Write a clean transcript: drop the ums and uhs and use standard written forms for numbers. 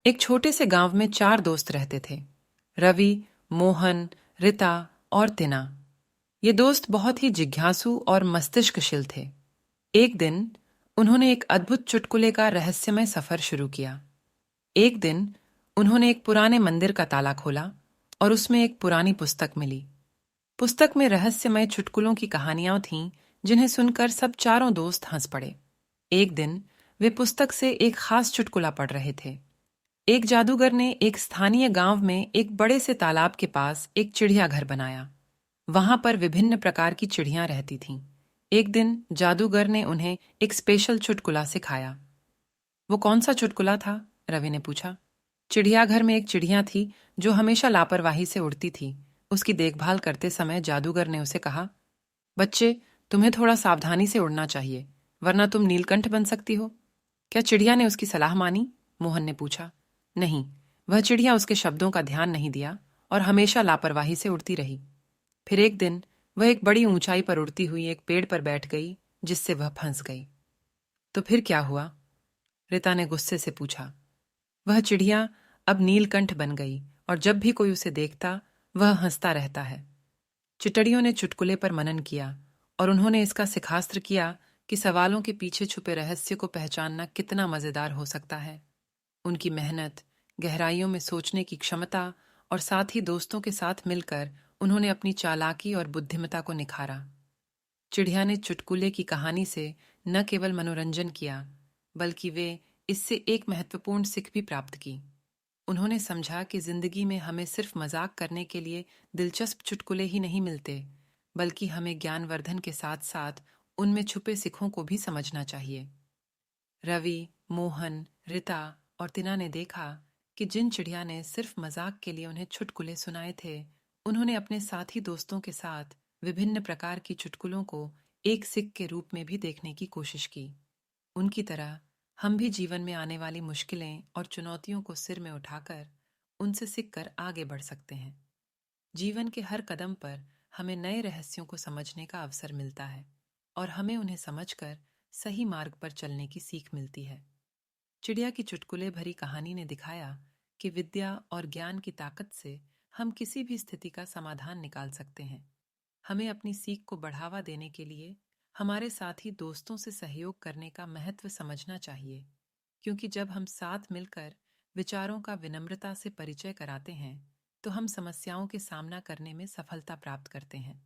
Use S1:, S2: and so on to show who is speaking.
S1: एक छोटे से गांव में 4 दोस्त रहते थे। रवि, मोहन, रिता और तिना। ये दोस्त बहुत ही जिज्ञासु और मस्तिष्कशील थे। एक दिन उन्होंने एक अद्भुत चुटकुले का रहस्यमय सफर शुरू किया। एक दिन उन्होंने एक पुराने मंदिर का ताला खोला और उसमें एक पुरानी पुस्तक मिली। पुस्तक में रहस्यमय चुटकुलों की कहानियां थीं, जिन्हें सुनकर सब चारों दोस्त हंस पड़े। एक दिन वे पुस्तक से एक खास चुटकुला पढ़ रहे थे। एक जादूगर ने एक स्थानीय गांव में एक बड़े से तालाब के पास एक चिड़ियाघर बनाया। वहां पर विभिन्न प्रकार की चिड़ियां रहती थीं। एक दिन जादूगर ने उन्हें एक स्पेशल चुटकुला सिखाया। वो कौन सा चुटकुला था? रवि ने पूछा। चिड़ियाघर में एक चिड़िया थी जो हमेशा लापरवाही से उड़ती थी। उसकी देखभाल करते समय जादूगर ने उसे कहा, बच्चे, तुम्हें थोड़ा सावधानी से उड़ना चाहिए, वरना तुम नीलकंठ बन सकती हो। क्या चिड़िया ने उसकी सलाह मानी? मोहन ने पूछा। नहीं, वह चिड़िया उसके शब्दों का ध्यान नहीं दिया और हमेशा लापरवाही से उड़ती रही। फिर एक दिन वह एक बड़ी ऊंचाई पर उड़ती हुई एक पेड़ पर बैठ गई, जिससे वह फंस गई। तो फिर क्या हुआ? रिता ने गुस्से से पूछा। वह चिड़िया अब नीलकंठ बन गई और जब भी कोई उसे देखता वह हंसता रहता है। चिटड़ियों ने चुटकुले पर मनन किया और उन्होंने इसका सिखास्त्र किया कि सवालों के पीछे छुपे रहस्य को पहचानना कितना मजेदार हो सकता है। उनकी मेहनत, गहराइयों में सोचने की क्षमता और साथ ही दोस्तों के साथ मिलकर उन्होंने अपनी चालाकी और बुद्धिमत्ता को निखारा। चिड़िया ने चुटकुले की कहानी से न केवल मनोरंजन किया, बल्कि वे इससे एक महत्वपूर्ण सीख भी प्राप्त की। उन्होंने समझा कि जिंदगी में हमें सिर्फ मजाक करने के लिए दिलचस्प चुटकुले ही नहीं मिलते, बल्कि हमें ज्ञानवर्धन के साथ साथ उनमें छुपे सिखों को भी समझना चाहिए। रवि, मोहन, रिता और तिना ने देखा कि जिन चिड़िया ने सिर्फ मजाक के लिए उन्हें चुटकुले सुनाए थे, उन्होंने अपने साथी दोस्तों के साथ विभिन्न प्रकार की चुटकुलों को एक सिख के रूप में भी देखने की कोशिश की। उनकी तरह हम भी जीवन में आने वाली मुश्किलें और चुनौतियों को सिर में उठाकर उनसे सीखकर आगे बढ़ सकते हैं। जीवन के हर कदम पर हमें नए रहस्यों को समझने का अवसर मिलता है और हमें उन्हें समझकर सही मार्ग पर चलने की सीख मिलती है। चिड़िया की चुटकुले भरी कहानी ने दिखाया कि विद्या और ज्ञान की ताकत से हम किसी भी स्थिति का समाधान निकाल सकते हैं। हमें अपनी सीख को बढ़ावा देने के लिए हमारे साथी दोस्तों से सहयोग करने का महत्व समझना चाहिए, क्योंकि जब हम साथ मिलकर विचारों का विनम्रता से परिचय कराते हैं, तो हम समस्याओं के सामना करने में सफलता प्राप्त करते हैं।